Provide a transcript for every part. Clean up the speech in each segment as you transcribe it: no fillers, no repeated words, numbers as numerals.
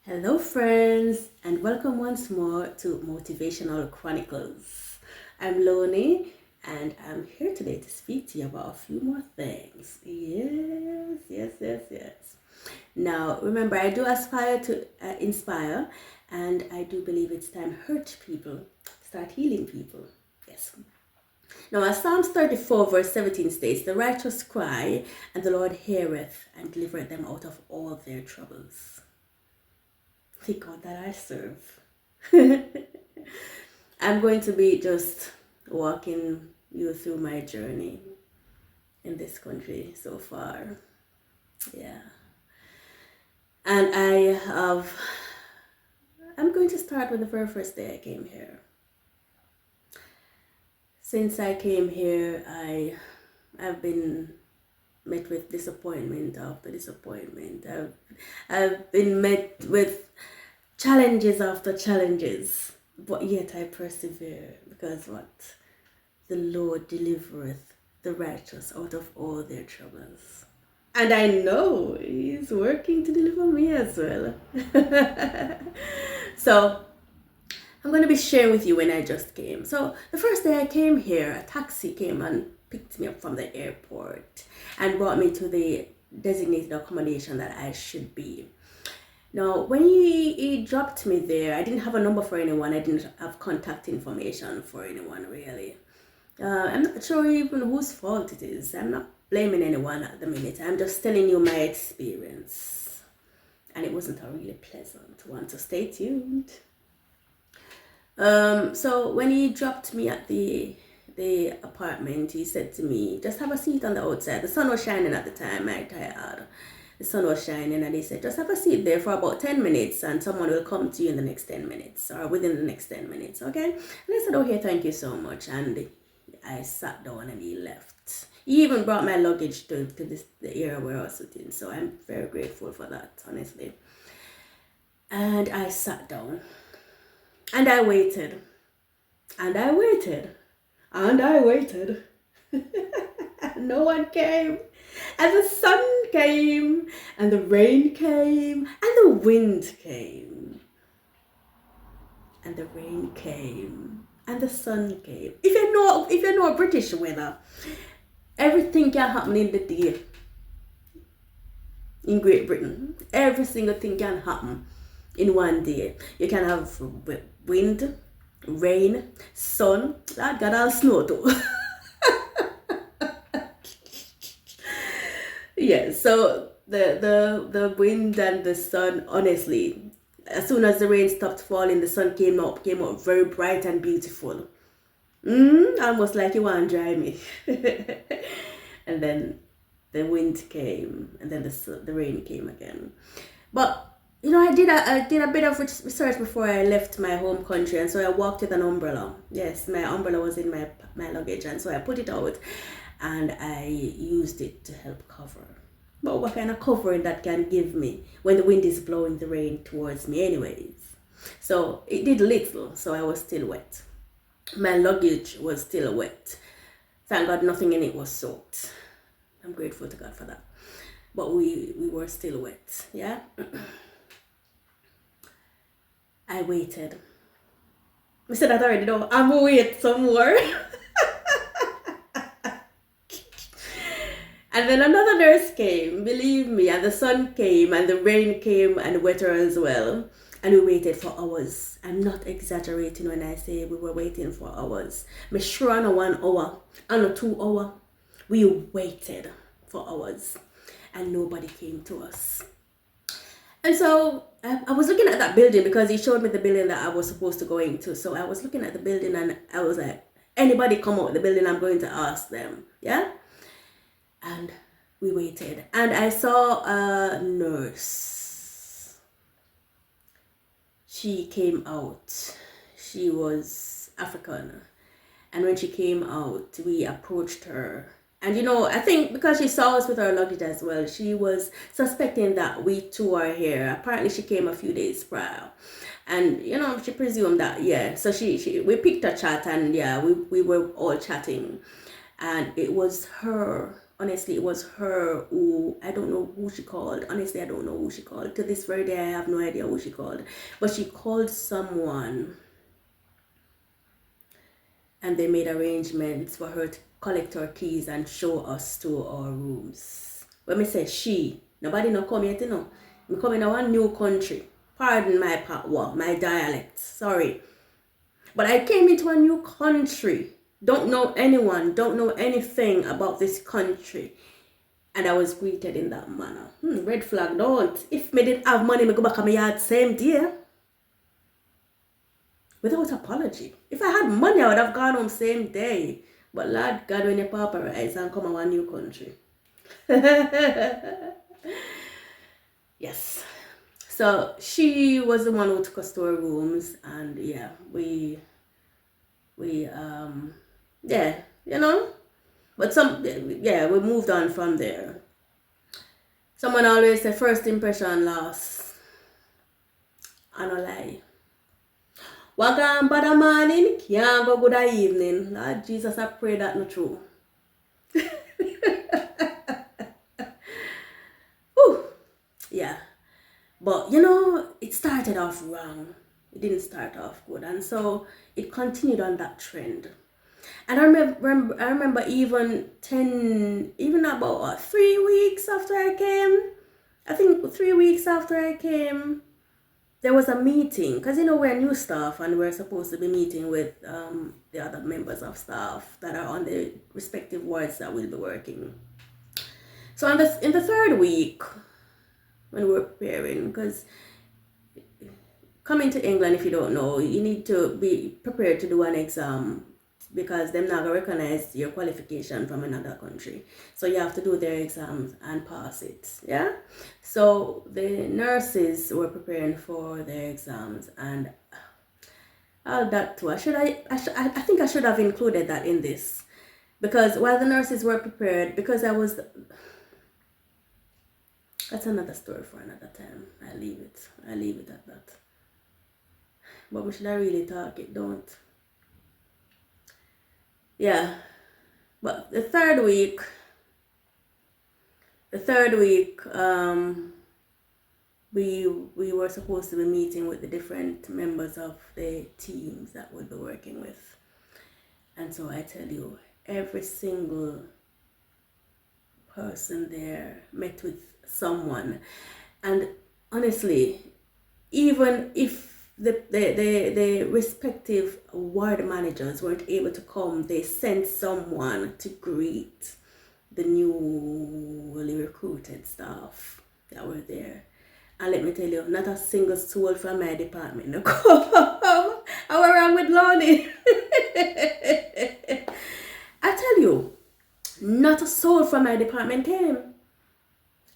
Hello, friends, and welcome once more to Motivational Chronicles. I'm Loni, and I'm here today to speak to you about a few more things. Yes. Now, remember, I do aspire to inspire, and I do believe it's time to hurt people, start healing people. Yes. Now, as Psalms 34, verse 17 states, the righteous cry, and the Lord heareth and delivereth them out of all their troubles. The God that I serve. I'm going to be just walking you through my journey in this country so far. Yeah. And I'm going to start with the very first day I came here. Since I came here, I've been met with disappointment after disappointment. I've been met with challenges after challenges, but yet I persevere because what? The Lord delivereth the righteous out of all their troubles. And I know He's working to deliver me as well. So I'm going to be sharing with you when I just came. So the first day I came here, a taxi came and picked me up from the airport and brought me to the designated accommodation that I should be. Now, when he dropped me there, I didn't have a number for anyone. I didn't have contact information for anyone, really. I'm not sure even whose fault it is. I'm not blaming anyone at the minute. I'm just telling you my experience. And it wasn't a really pleasant one, so stay tuned. So when he dropped me at the apartment, he said to me, just have a seat on the outside. The sun was shining at the time, I tired. The sun was shining, and he said, just have a seat there for about 10 minutes and someone will come to you in the next 10 minutes or within the next 10 minutes, okay? And I said, okay, thank you so much. And I sat down and he left. He even brought my luggage to the area where I was sitting, so I'm very grateful for that, honestly. And I sat down and I waited and I waited and I waited. No one came. And the sun came, and the rain came, and the wind came, and the rain came, and the sun came. If you know British weather, everything can happen in the day. In Great Britain, every single thing can happen in one day. You can have wind, rain, sun. That got all snow too. Yeah, so the wind and the sun, honestly, as soon as the rain stopped falling, the sun came up very bright and beautiful. Almost like you want to dry me. And then the wind came, and then the rain came again. But I did a bit of research before I left my home country, and so I walked with an umbrella. Yes, my umbrella was in my luggage, and so I put it out and I used it to help cover. But what kind of covering that can give me when the wind is blowing the rain towards me anyways? So it did little, so I was still wet. My luggage was still wet. Thank God nothing in it was soaked. I'm grateful to God for that. But we were still wet, yeah? I waited. I said that already, no, I'm gonna wait some more. And then another nurse came, believe me, and the sun came, and the rain came, and weather as well. And we waited for hours. I'm not exaggerating when I say we were waiting for hours. I'm sure on a 1 hour, on a 2 hour, we waited for hours, and nobody came to us. And so I was looking at that building because he showed me the building that I was supposed to go into. So I was looking at the building, and I was like, anybody come out the building, I'm going to ask them, yeah? And we waited, and I saw a nurse. She came out. She was African, and when she came out, we approached her. And I think because she saw us with our luggage as well, she was suspecting that we too are here. Apparently she came a few days prior, and she presumed that, yeah. So we picked a chat, and yeah, we were all chatting, and it was her honestly, it was her who, I don't know who she called. Honestly, I don't know who she called. To this very day, I have no idea who she called. But she called someone and they made arrangements for her to collect her keys and show us to our rooms. When me say she, nobody no come yet, you know. Me come in a one new country. Pardon my patois, my dialect. Sorry. But I came into a new country. Don't know anyone, don't know anything about this country. And I was greeted in that manner. Red flag, don't. If me didn't have money, me go back to my yard same day. Without apology. If I had money, I would have gone home same day. But Lord God, when you pauperize and come to a new country. Yes. So she was the one who took us to our rooms, and yeah, we yeah, you know. But we moved on from there. Someone always say first impression lasts. I don't lie. Wagan bad morning, can't go good evening. Lord Jesus, I pray that not true. Whew. Yeah. But you know, it started off wrong. It didn't start off good. And so it continued on that trend. And I remember even about 3 weeks after I came, I think 3 weeks after I came, there was a meeting, because you know we're new staff and we're supposed to be meeting with the other members of staff that are on the respective wards that will be working. So in the third week, when we were preparing, because coming to England, if you don't know, you need to be prepared to do an exam, because they're not going to recognize your qualification from another country. So you have to do their exams and pass it. Yeah. So the nurses were preparing for their exams, and all that too. I think I should have included that in this, because while the nurses were prepared, because that's another story for another time. I leave it at that. But should I really talk it? Don't. Yeah, but the third week, we were supposed to be meeting with the different members of the teams that we'll be working with. And so I tell you, every single person there met with someone. And honestly, even if the respective ward managers weren't able to come, they sent someone to greet the newly recruited staff that were there. And let me tell you, not a single soul from my department no come. I was wrong with Lonnie. I tell you, not a soul from my department came.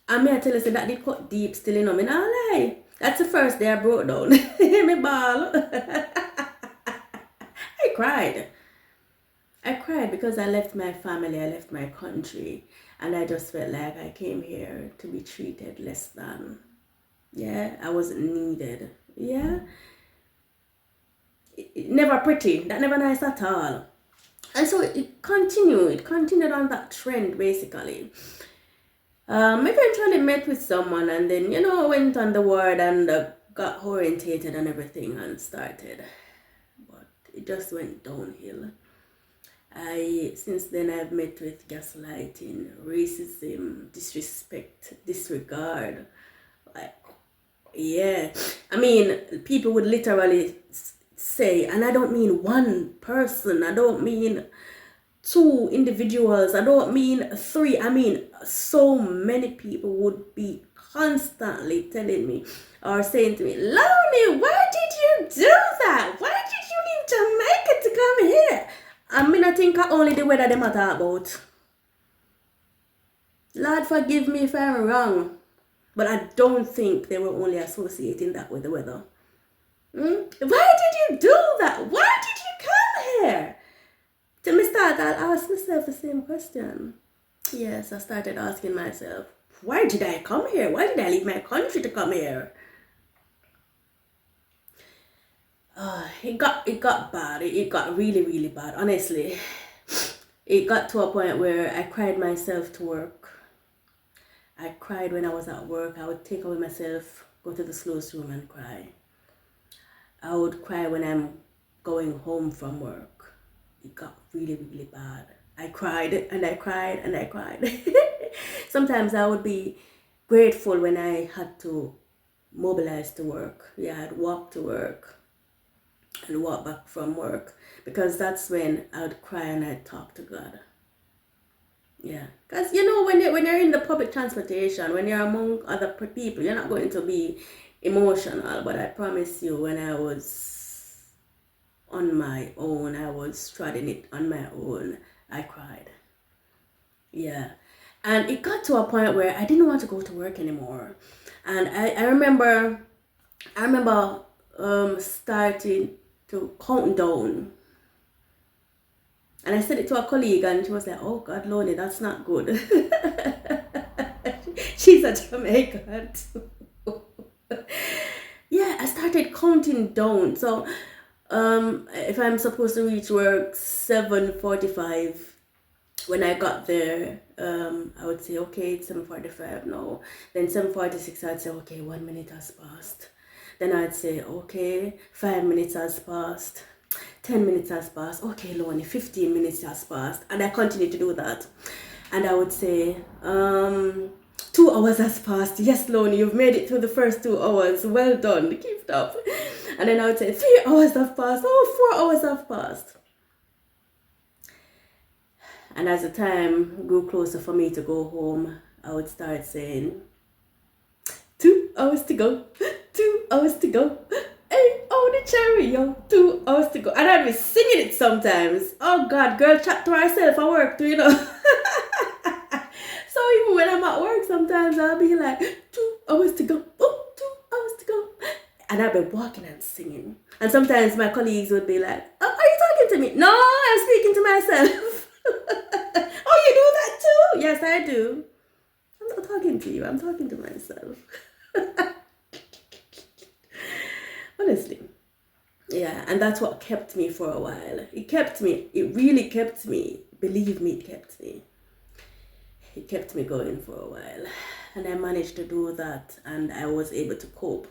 And me I tell you, so that did cut deep still, you know, me not lie. That's the first day I broke down. Me ball. I cried because I left my family, I left my country, and I just felt like I came here to be treated less than. Yeah, I wasn't needed. Yeah. It never pretty. That never nice at all. And so it continued on that trend basically. Eventually met with someone, and then, you know, went on the ward and got orientated and everything and started. But it just went downhill. Since then I've met with gaslighting, racism, disrespect, disregard. Like, yeah. I mean, people would literally say, and I don't mean one person, I don't mean 2 individuals, I don't mean 3, I mean so many people would be constantly telling me or saying to me, Lonnie, why did you do that? Why did you leave Jamaica to come here? I mean, I think only the weather they matter about. Lord forgive me if I'm wrong, but I don't think they were only associating that with the weather. Why did you do that? Why did you come here? To me start, I'll ask myself the same question. Yes, I started asking myself, why did I come here? Why did I leave my country to come here? It got bad. It got really, really bad, honestly. it got to a point where I cried myself to work. I cried when I was at work. I would take away myself, go to the closed room and cry. I would cry when I'm going home from work. It got really, really bad. I cried and I cried and I cried. Sometimes I would be grateful when I had to mobilize to work. Yeah, I'd walk to work and walk back from work, because that's when I would cry and I'd talk to God. Yeah, because you know, when you're in the public transportation, when you're among other people, you're not going to be emotional. But I promise you, when I was on my own, I was treading it on my own, I cried. Yeah, and it got to a point where I didn't want to go to work anymore, and I remember starting to count down. And I said it to a colleague, and she was like, "Oh God, Lonnie, that's not good." She's a Jamaican too. Yeah, I started counting down. So, if I'm supposed to reach work 7:45, when I got there, I would say, "Okay, it's 7:45 now." Then 7:46, I'd say, "Okay, 1 minute has passed." Then I'd say, "Okay, 5 minutes has passed. 10 minutes has passed. Okay, Lonnie, 15 minutes has passed." And I continued to do that. And I would say, 2 hours has passed. Yes, Lonnie, you've made it through the first 2 hours. Well done. Keep it up. And then I would say, 3 hours have passed. Oh, 4 hours have passed. And as the time grew closer for me to go home, I would start saying, 2 hours to go. 2 hours to go. Hey, oh, the cherry, yo, 2 hours to go. And I'd be singing it sometimes. Oh God, girl chat to herself at work too, you know. So even when I'm at work, sometimes I'll be like, 2 hours to go. Oh, 2 hours to go. And I'll be walking and singing. And sometimes my colleagues would be like, "Oh, are you talking to me?" "No, I'm speaking to myself." "Oh, you do that too?" "Yes, I do. I'm not talking to you. I'm talking to myself." Honestly. Yeah, and that's what kept me for a while. It really kept me. Believe me, it kept me. It kept me going for a while. And I managed to do that, and I was able to cope.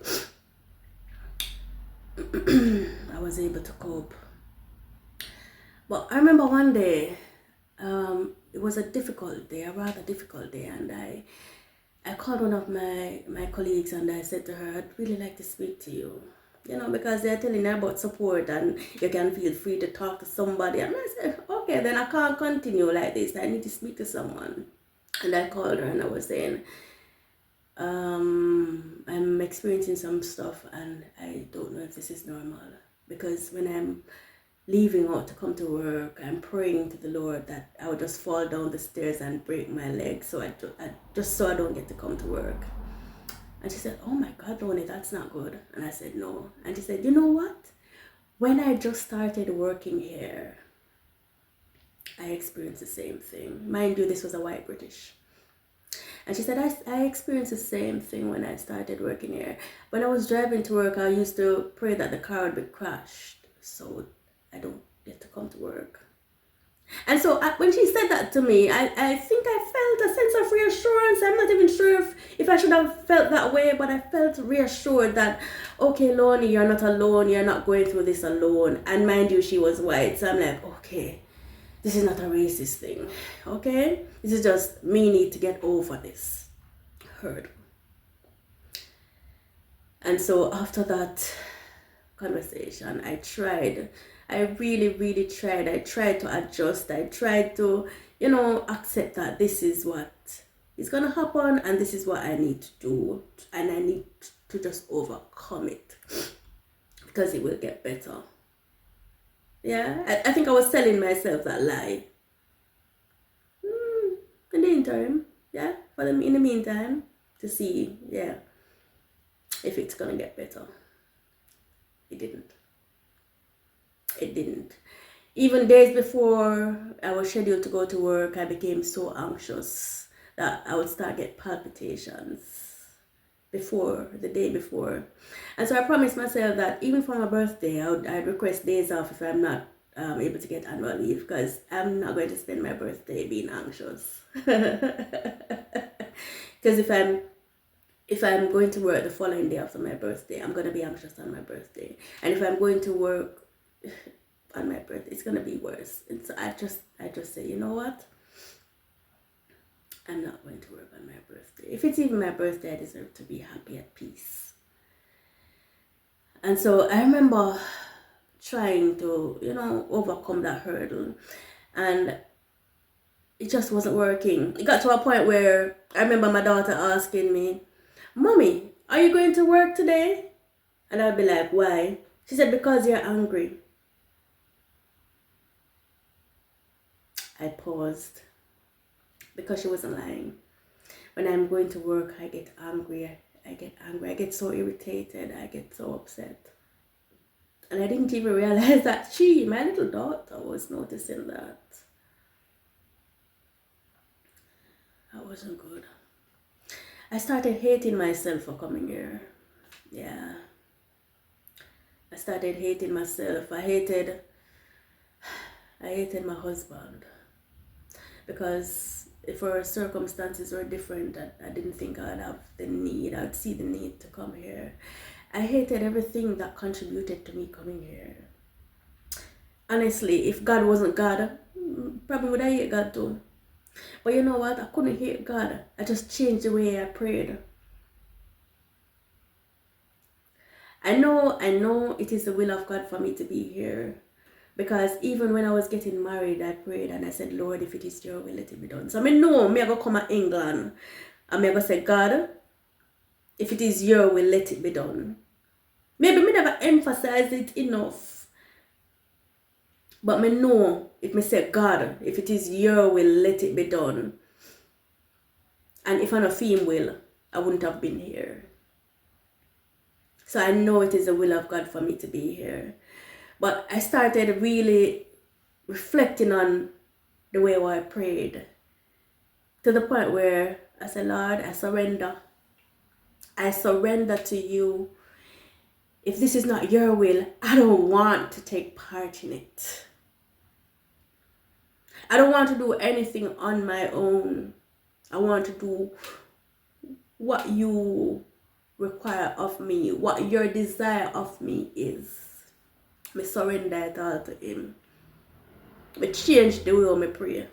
I was able to cope. But I remember one day, it was a difficult day, a rather difficult day, and I called one of my colleagues and I said to her, "I'd really like to speak to you." You know, because they're telling you about support and you can feel free to talk to somebody. And I said, "Okay, then I can't continue like this. I need to speak to someone." And I called her and I was saying, "I'm experiencing some stuff and I don't know if this is normal. Because when I'm leaving out to come to work, I'm praying to the Lord that I would just fall down the stairs and break my leg, so I just so I don't get to come to work." And she said, "Oh my God, Lonnie, that's not good." And I said, "No." And she said, "You know what? When I just started working here, I experienced the same thing." Mind you, this was a white British. And she said, I experienced the same thing when I started working here. When I was driving to work, I used to pray that the car would be crashed so I don't get to come to work." And so when she said that to me, I think I felt a sense of reassurance. I'm not even sure if I should have felt that way, but I felt reassured that, okay, Lonnie, you're not alone. You're not going through this alone. And mind you, she was white. So I'm like, okay, this is not a racist thing. Okay? This is just me need to get over this hurdle. And so after that conversation, I really, really tried. I tried to adjust. I tried to, accept that this is what is going to happen and this is what I need to do. And I need to just overcome it because it will get better. Yeah, I think I was telling myself that lie. In the interim, yeah, but in the meantime, to see, yeah, if it's going to get better. It didn't. It didn't. Even days before I was scheduled to go to work, I became so anxious that I would start get palpitations the day before. And so I promised myself that even for my birthday, I'd request days off if I'm not able to get annual leave, because I'm not going to spend my birthday being anxious. Because if I'm going to work the following day after my birthday, I'm going to be anxious on my birthday. And if I'm going to work on my birthday, it's going to be worse. And so I just say, you know what? I'm not going to work on my birthday. If it's even my birthday, I deserve to be happy at peace. And so I remember trying to, overcome that hurdle. And it just wasn't working. It got to a point where I remember my daughter asking me, Mommy, are you going to work today? And I'd be like, why? She said, because you're angry. I paused, because she wasn't lying. When I'm going to work, I get angry. I get so irritated. I get so upset. And I didn't even realize that my little daughter, was noticing that. That wasn't good. I started hating myself for coming here. Yeah. I started hating myself. I hated my husband. Because if our circumstances were different, I didn't think I'd have the need. I'd see the need to come here. I hated everything that contributed to me coming here. Honestly, if God wasn't God, probably would I hate God too. But you know what? I couldn't hate God. I just changed the way I prayed. I know it is the will of God for me to be here. Because even when I was getting married, I prayed and I said, Lord, if it is your will, let it be done. So I know me I go come to England and I go say, God, if it is your will, let it be done. Maybe me never emphasize it enough. But me know if me say, God, if it is your will, let it be done. And if I'm a female, I wouldn't have been here. So I know it is the will of God for me to be here. But I started really reflecting on the way I prayed, to the point where I said, Lord, I surrender. I surrender to you. If this is not your will, I don't want to take part in it. I don't want to do anything on my own. I want to do what you require of me, what your desire of me is. I surrender it all to him. I change the way I pray.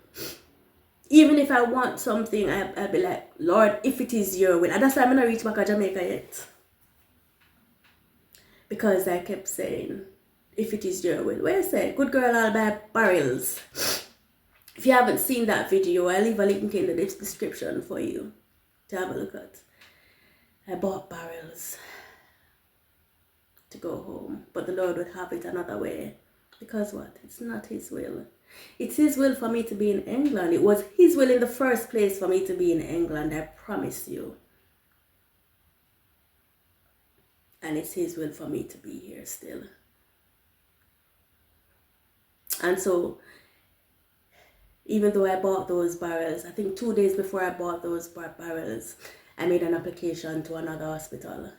Even if I want something, I'll be like, Lord, if it is your will. And that's why I'm not reach back to Jamaica yet. Because I kept saying, if it is your will. What I say? Good girl, I'll buy barrels. If you haven't seen that video, I'll leave a link in the description for you to have a look at. I bought barrels to go home. But the Lord would have it another way. Because what? It's not his will. It's his will for me to be in England. It was his will in the first place for me to be in England, I promise you. And it's his will for me to be here still. And so, even though I bought those barrels, I think 2 days before I bought those barrels, I made an application to another hospital.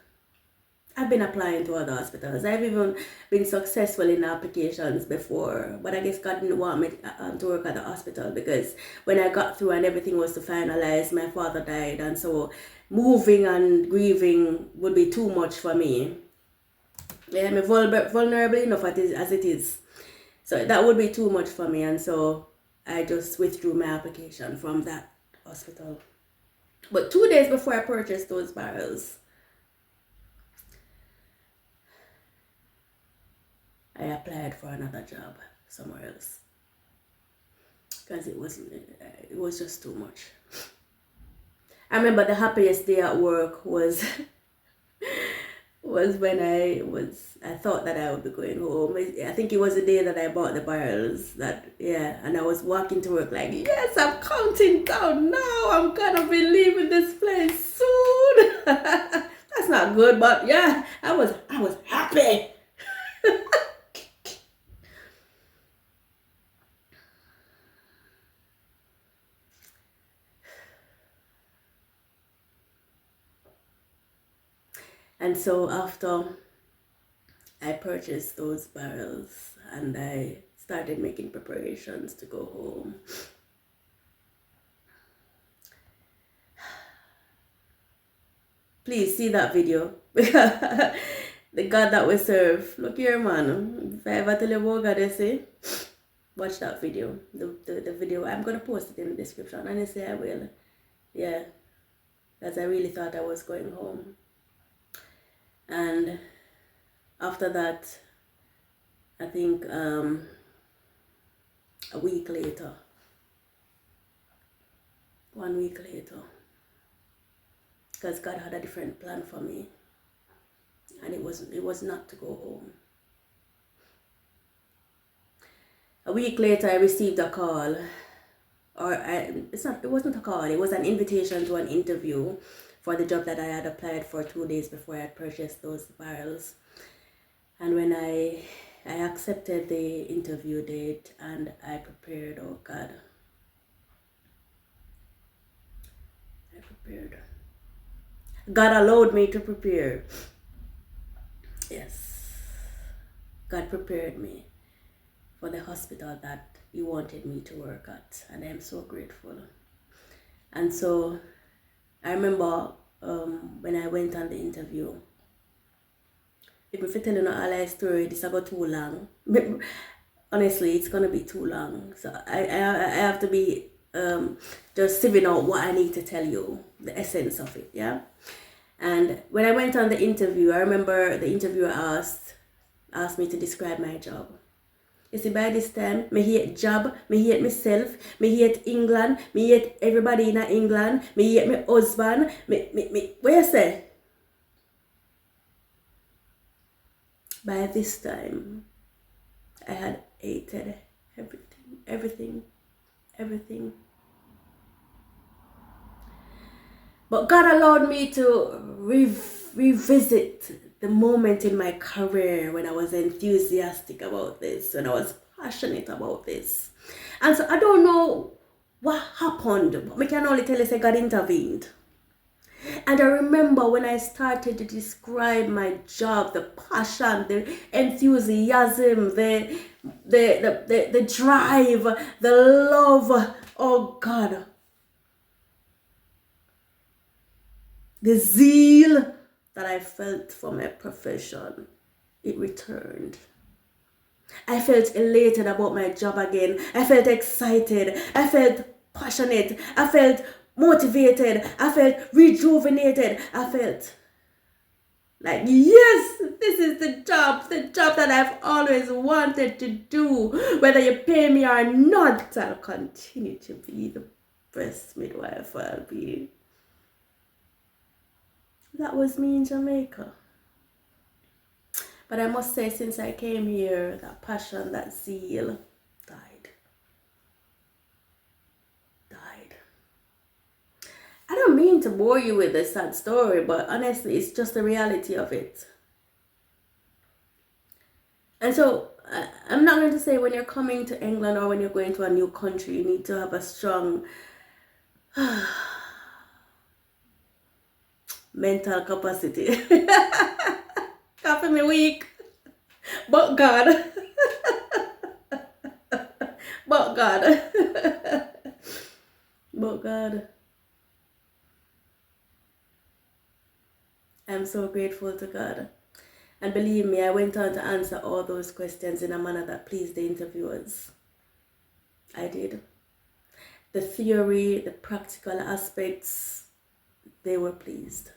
I've been applying to other hospitals. I've even been successful in applications before, but I guess God didn't want me to work at the hospital, because when I got through and everything was to finalize, my father died, and so moving and grieving would be too much for me. Yeah, I'm vulnerable enough as it is. So that would be too much for me, and so I just withdrew my application from that hospital. But 2 days before I purchased those barrels, I applied for another job somewhere else, because it was just too much. I remember the happiest day at work was when I thought that I would be going home. I think it was the day that I bought the barrels, and I was walking to work like, yes, I'm counting down now. I'm gonna be leaving this place soon. That's not good, but yeah, I was happy. And so after I purchased those barrels and I started making preparations to go home. Please see that video. The God that we serve. Look here, man. If I ever tell you about God, I say, watch that video. The video. I'm going to post it in the description. Honestly, I will. Yeah. Because I really thought I was going home. And after that, I think a week later, 1 week later, because God had a different plan for me, and it was not to go home. A week later, I received a call, it wasn't a call, it was an invitation to an interview for the job that I had applied for 2 days before I had purchased those barrels. And when I accepted the interview date and I prepared, oh God, I prepared. God allowed me to prepare. Yes. God prepared me for the hospital that He wanted me to work at, and I'm so grateful. And so I remember when I went on the interview, if I tell you all my story, this will go too long. Honestly, it's gonna be too long. So I have to be just sieving out what I need to tell you, the essence of it, yeah. And when I went on the interview, I remember the interviewer asked me to describe my job. You see, by this time, me hate job, me hate myself, me hate England, me hate everybody in England, me hate my husband, me. What you say? By this time, I had hated everything. But God allowed me to revisit the moment in my career when I was enthusiastic about this, when I was passionate about this. And so I don't know what happened, but I can only tell you that God intervened. And I remember when I started to describe my job, the passion, the enthusiasm, the drive, the love, oh God, the zeal that I felt for my profession, it returned. I felt elated about my job again. I felt excited. I felt passionate. I felt motivated. I felt rejuvenated. I felt like, yes, this is the job that I've always wanted to do. Whether you pay me or not, I'll continue to be the best midwife I'll be. That was me in Jamaica. But I must say, since I came here, that passion, that zeal died. I don't mean to bore you with a sad story, but honestly, it's just the reality of it. And so, I'm not going to say when you're coming to England or when you're going to a new country, you need to have a strong mental capacity. Coffee me weak. But God. But God. But God. I'm so grateful to God. And believe me, I went on to answer all those questions in a manner that pleased the interviewers. I did. The theory, the practical aspects, they were pleased.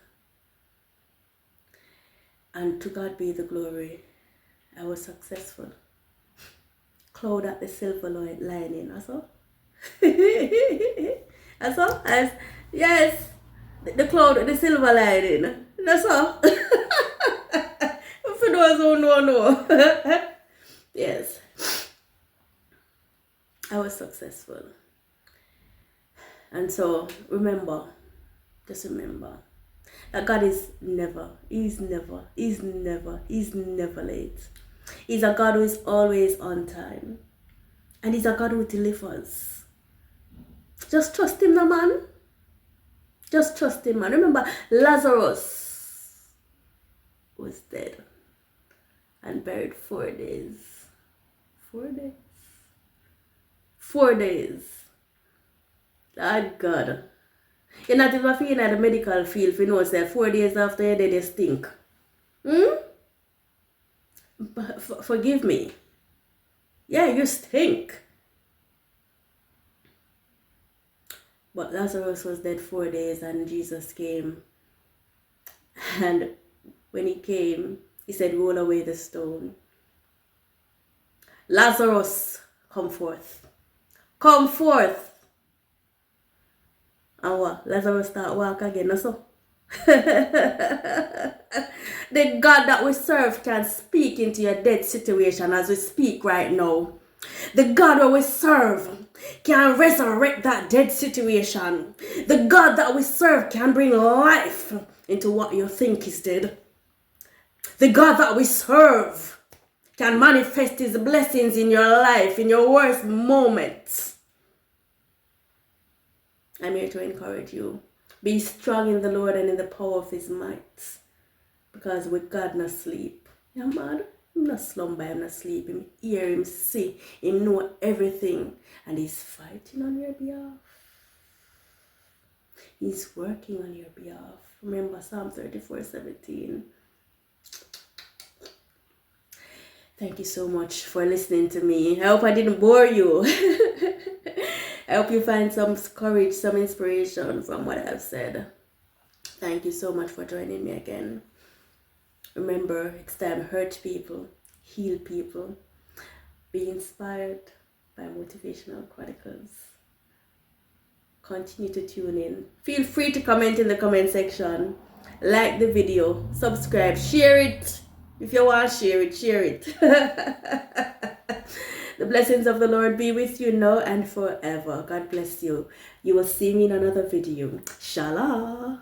And to God be the glory. I was successful. Cloud at the silver lining, that's all. That's all? Yes, the cloud at the silver lining. That's all. For those who know. Yes. I was successful. And so, just remember, that God is He's never late. He's a God who is always on time. And He's a God who delivers. Just trust Him, no man. Just trust Him, man. Remember, Lazarus was dead and buried 4 days. 4 days. 4 days. Oh God. You're not even feeling at the medical field if you know that 4 days after you're dead, you stink. Forgive me. Yeah, you stink. But Lazarus was dead 4 days and Jesus came. And when he came, he said, roll away the stone. Lazarus, come forth. Come forth. And what? Lazarus start walk again, no so? The God that we serve can speak into your dead situation as we speak right now. The God that we serve can resurrect that dead situation. The God that we serve can bring life into what you think is dead. The God that we serve can manifest his blessings in your life, in your worst moments. I'm here to encourage you. Be strong in the Lord and in the power of his might. Because with God not sleep. Yeah, man. I'm not slumber, I'm not sleep. Him hear, him see, him know everything. And he's fighting on your behalf. He's working on your behalf. Remember Psalm 34:17. Thank you so much for listening to me. I hope I didn't bore you. I hope you find some courage, some inspiration from what I've said. Thank you so much for joining me again. Remember, it's time to hurt people, heal people, be inspired by Motivational Chronicles. Continue to tune in. Feel free to comment in the comment section. Like the video, subscribe, share it. If you want to share it, share it. The blessings of the Lord be with you now and forever. God bless you. You will see me in another video. Shalom.